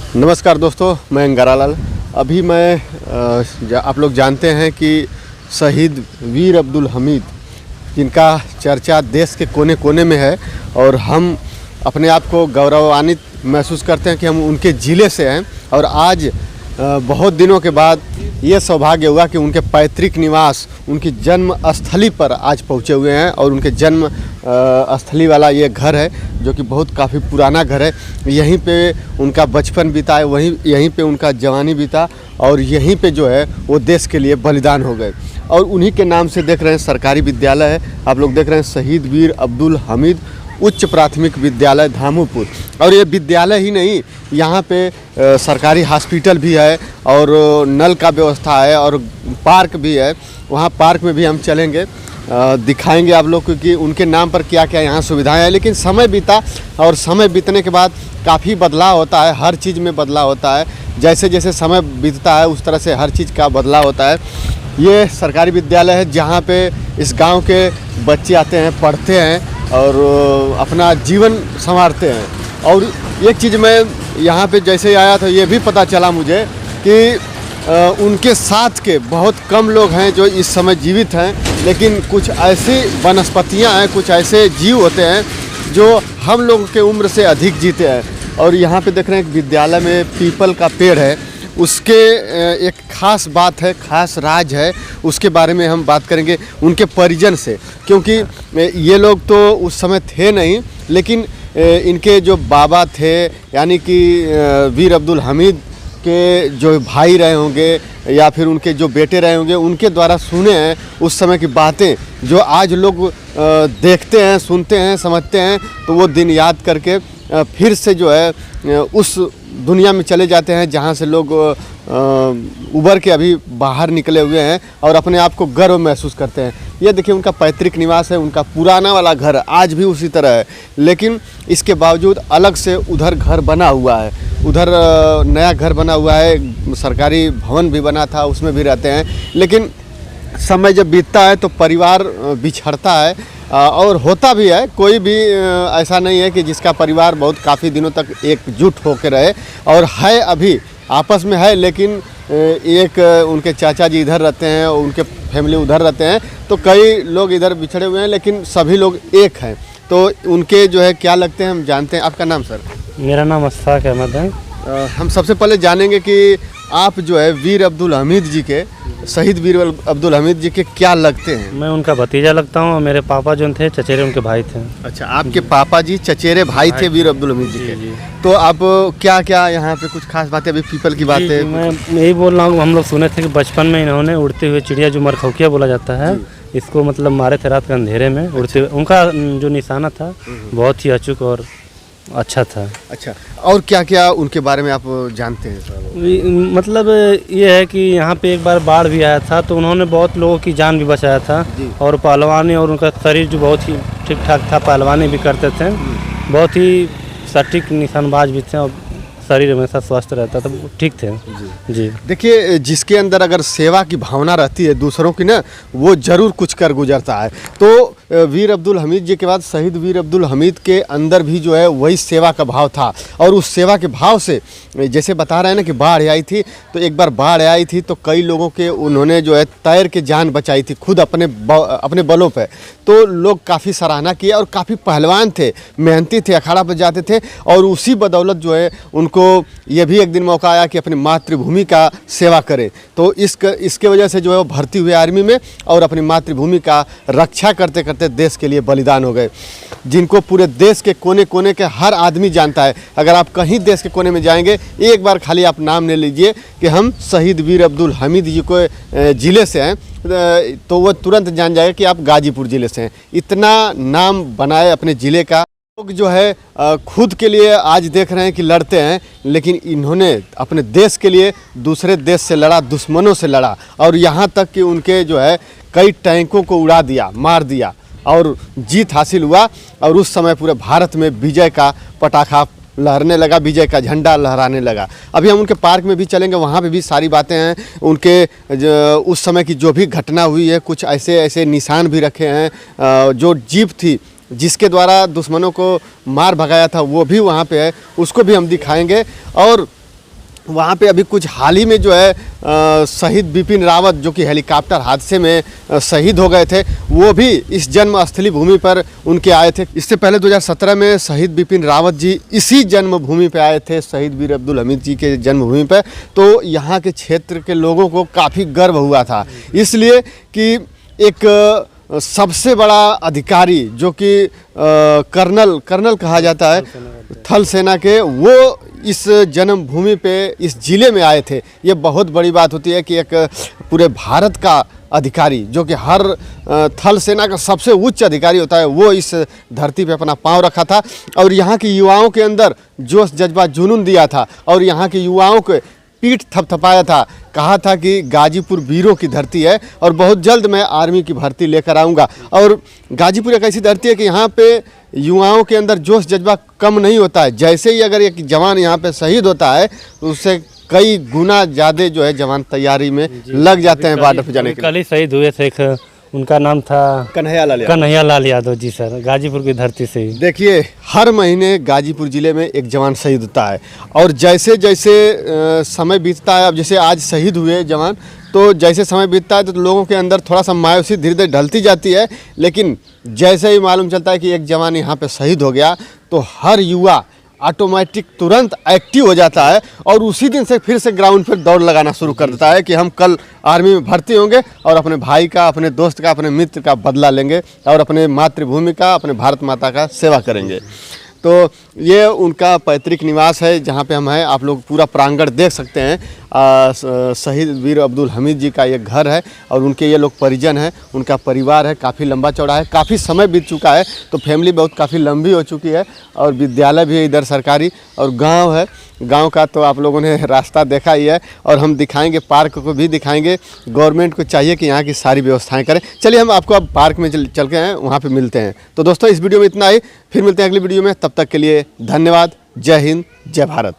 नमस्कार दोस्तों, मैं अंगारालाल। अभी आप लोग जानते हैं कि शहीद वीर अब्दुल हमीद, जिनका चर्चा देश के कोने कोने में है, और हम अपने आप को गौरवान्वित महसूस करते हैं कि हम उनके ज़िले से हैं। और आज बहुत दिनों के बाद ये सौभाग्य हुआ कि उनके पैतृक निवास, उनकी जन्म स्थली पर आज पहुँचे हुए हैं। और उनके जन्म स्थली वाला ये घर है, जो कि बहुत काफ़ी पुराना घर है। यहीं पे उनका बचपन बीता है, यहीं पे उनका जवानी बीता, और यहीं पे जो है वो देश के लिए बलिदान हो गए। और उन्हीं के नाम से देख रहे हैं सरकारी विद्यालय है, आप लोग देख रहे हैं शहीद वीर अब्दुल हमीद उच्च प्राथमिक विद्यालय धामुपुर। और ये विद्यालय ही नहीं, यहाँ पे सरकारी हॉस्पिटल भी है, और नल का व्यवस्था है, और पार्क भी है। वहाँ पार्क में भी हम चलेंगे, दिखाएंगे आप लोग कि उनके नाम पर क्या क्या यहाँ सुविधाएं हैं। लेकिन समय बीता, और समय बीतने के बाद काफ़ी बदलाव होता है, हर चीज़ में बदलाव होता है। जैसे जैसे समय बीतता है उस तरह से हर चीज़ का बदलाव होता है। ये सरकारी विद्यालय है जहाँ पे इस गांव के बच्चे आते हैं, पढ़ते हैं और अपना जीवन संवारते हैं। और एक चीज़ मैं यहाँ पे जैसे आया तो ये भी पता चला मुझे कि उनके साथ के बहुत कम लोग हैं जो इस समय जीवित हैं। लेकिन कुछ ऐसी वनस्पतियाँ हैं, कुछ ऐसे जीव होते हैं जो हम लोगों के उम्र से अधिक जीते हैं। और यहाँ पे देख रहे हैं एक विद्यालय में पीपल का पेड़ है, उसके एक ख़ास बात है, ख़ास राज है, उसके बारे में हम बात करेंगे उनके परिजन से। क्योंकि ये लोग तो उस समय थे नहीं, लेकिन इनके जो बाबा थे, यानी कि वीर अब्दुल हमीद के जो भाई रहे होंगे या फिर उनके जो बेटे रहे होंगे, उनके द्वारा सुने हैं उस समय की बातें, जो आज लोग देखते हैं, सुनते हैं, समझते हैं। तो वो दिन याद करके फिर से जो है उस दुनिया में चले जाते हैं जहाँ से लोग उभर के अभी बाहर निकले हुए हैं और अपने आप को गर्व महसूस करते हैं। ये देखिए उनका पैतृक निवास है, उनका पुराना वाला घर आज भी उसी तरह है। लेकिन इसके बावजूद अलग से उधर घर बना हुआ है, उधर नया घर बना हुआ है, सरकारी भवन भी बना था, उसमें भी रहते हैं। लेकिन समय जब बीतता है तो परिवार बिछड़ता है, और होता भी है। कोई भी ऐसा नहीं है कि जिसका परिवार बहुत काफ़ी दिनों तक एकजुट होकर रहे, और है अभी आपस में है। लेकिन एक उनके चाचा जी इधर रहते हैं, उनके फैमिली उधर रहते हैं, तो कई लोग इधर बिछड़े हुए हैं, लेकिन सभी लोग एक हैं। तो उनके जो है क्या लगते हैं हम जानते हैं। आपका नाम सर? मेरा नाम अशफाक अहमद है। हम सबसे पहले जानेंगे कि आप जो है वीर अब्दुल हमीद जी के, शहीद वीर अब्दुल हमीद जी के क्या लगते हैं? मैं उनका भतीजा लगता हूँ, और मेरे पापा जो थे चचेरे उनके भाई थे। अच्छा, आपके पापा जी चचेरे भाई थे वीर अब्दुल हमीद जी के। तो आप क्या क्या यहाँ पे कुछ खास बातें, अभी पीपल की बातें? मैं यही बोल रहा हूँ, हम लोग सुने थे कि बचपन में इन्होंने उड़ते हुए चिड़िया, जो मरखौकिया बोला जाता है, इसको मतलब मारे थे रात के अंधेरे में उड़ते हुए। उनका जो निशाना था बहुत ही अचूक और अच्छा था। अच्छा, और क्या क्या उनके बारे में आप जानते हैं? मतलब ये है कि यहाँ पे एक बार बाढ़ भी आया था, तो उन्होंने बहुत लोगों की जान भी बचाया था। और पहलवानी, और उनका शरीर जो बहुत ही ठीक ठाक था, पहलवानी भी करते थे, बहुत ही सटीक निशानबाज भी थे, और शरीर हमेशा स्वस्थ रहता था, ठीक थे जी। देखिए, जिसके अंदर अगर सेवा की भावना रहती है दूसरों की ना, वो जरूर कुछ कर गुजरता है। तो वीर अब्दुल हमीद जी के बाद शहीद वीर अब्दुल हमीद के अंदर भी जो है वही सेवा का भाव था। और उस सेवा के भाव से, जैसे बता रहे हैं ना कि बाढ़ आई थी, तो एक बार बाढ़ आई थी तो कई लोगों के उन्होंने जो है तैर के जान बचाई थी, खुद अपने बलों पे। तो लोग काफ़ी सराहना किए, और काफ़ी पहलवान थे, मेहनती थे, अखाड़ा पर जाते थे। और उसी बदौलत जो है उनको ये भी एक दिन मौका आया कि अपनी मातृभूमि का सेवा करें। तो इसके वजह से जो है वो भर्ती हुए आर्मी में, और अपनी मातृभूमि का रक्षा करते करते देश के लिए बलिदान हो गए, जिनको पूरे देश के कोने कोने के हर आदमी जानता है। अगर आप कहीं देश के कोने में जाएंगे, एक बार खाली आप नाम ले लीजिए कि हम शहीद वीर अब्दुल हमीद जी को ज़िले से हैं, तो वो तुरंत जान जाएगा कि आप गाजीपुर ज़िले से हैं। इतना नाम बनाए अपने ज़िले का। लोग जो है खुद के लिए आज देख रहे हैं कि लड़ते हैं, लेकिन इन्होंने अपने देश के लिए दूसरे देश से लड़ा, दुश्मनों से लड़ा, और यहाँ तक कि उनके जो है कई टैंकों को उड़ा दिया, मार दिया, और जीत हासिल हुआ। और उस समय पूरे भारत में विजय का पटाखा लहरने लगा, विजय का झंडा लहराने लगा। अभी हम उनके पार्क में भी चलेंगे, वहाँ पे भी सारी बातें हैं। उनके उस समय की जो भी घटना हुई है, कुछ ऐसे ऐसे निशान भी रखे हैं। जो जीप थी जिसके द्वारा दुश्मनों को मार भगाया था, वो भी वहाँ पे है, उसको भी हम दिखाएंगे। और वहाँ पे अभी कुछ हाल ही में जो है शहीद बिपिन रावत जो कि हेलीकॉप्टर हादसे में शहीद हो गए थे, वो भी इस जन्मस्थली भूमि पर उनके आए थे। इससे पहले 2017 में शहीद बिपिन रावत जी इसी जन्मभूमि पे आए थे, शहीद वीर अब्दुल हमीद जी के जन्मभूमि पे। तो यहाँ के क्षेत्र के लोगों को काफ़ी गर्व हुआ था, इसलिए कि एक सबसे बड़ा अधिकारी जो कि कर्नल कहा जाता है थल सेना के, वो इस जन्मभूमि पे इस ज़िले में आए थे। ये बहुत बड़ी बात होती है कि एक पूरे भारत का अधिकारी जो कि हर थल सेना का सबसे उच्च अधिकारी होता है, वो इस धरती पे अपना पांव रखा था और यहाँ के युवाओं के अंदर जोश जज्बा जुनून दिया था और यहाँ के युवाओं को पीठ थपथपाया था, कहा था कि गाजीपुर वीरों की धरती है और बहुत जल्द मैं आर्मी की भर्ती लेकर आऊँगा। और गाजीपुर एक ऐसी धरती है कि यहाँ पे युवाओं के अंदर जोश जज्बा कम नहीं होता है। जैसे ही अगर एक जवान यहाँ पे शहीद होता है तो उससे कई गुना ज़्यादा जो है जवान तैयारी में लग जाते हैं बॉर्डर पे जाने के लिए। कल ही शहीद हुए थे, उनका नाम था कन्हैया लाल यादव जी सर, गाजीपुर की धरती से ही। देखिए, हर महीने गाजीपुर ज़िले में एक जवान शहीद होता है और जैसे जैसे समय बीतता है, अब जैसे आज शहीद हुए जवान, तो जैसे समय बीतता है तो लोगों के अंदर थोड़ा सा मायूसी धीरे धीरे ढलती जाती है। लेकिन जैसे ही मालूम चलता है कि एक जवान यहाँ पे शहीद हो गया तो हर युवा ऑटोमेटिक तुरंत एक्टिव हो जाता है और उसी दिन से फिर से ग्राउंड पर दौड़ लगाना शुरू कर देता है कि हम कल आर्मी में भर्ती होंगे और अपने भाई का, अपने दोस्त का, अपने मित्र का बदला लेंगे और अपने मातृभूमि का, अपने भारत माता का सेवा करेंगे। तो ये उनका पैतृक निवास है जहाँ पे हम हैं। आप लोग पूरा प्रांगण देख सकते हैं। शहीद वीर अब्दुल हमीद जी का ये घर है और उनके ये लोग परिजन हैं, उनका परिवार है, काफ़ी लंबा चौड़ा है, काफ़ी समय बीत चुका है तो फैमिली बहुत काफ़ी लंबी हो चुकी है और विद्यालय भी है इधर सरकारी और गांव है। गांव का तो आप लोगों ने रास्ता देखा ही है और हम दिखाएंगे, पार्क को भी दिखाएंगे। गवर्नमेंट को चाहिए कि यहाँ की सारी व्यवस्थाएं करें। चलिए हम आपको अब पार्क में चल के हैं, वहाँ पे मिलते हैं। तो दोस्तों, इस वीडियो में इतना ही, फिर मिलते हैं अगली वीडियो में। तब तक के लिए धन्यवाद। जय हिंद, जय भारत।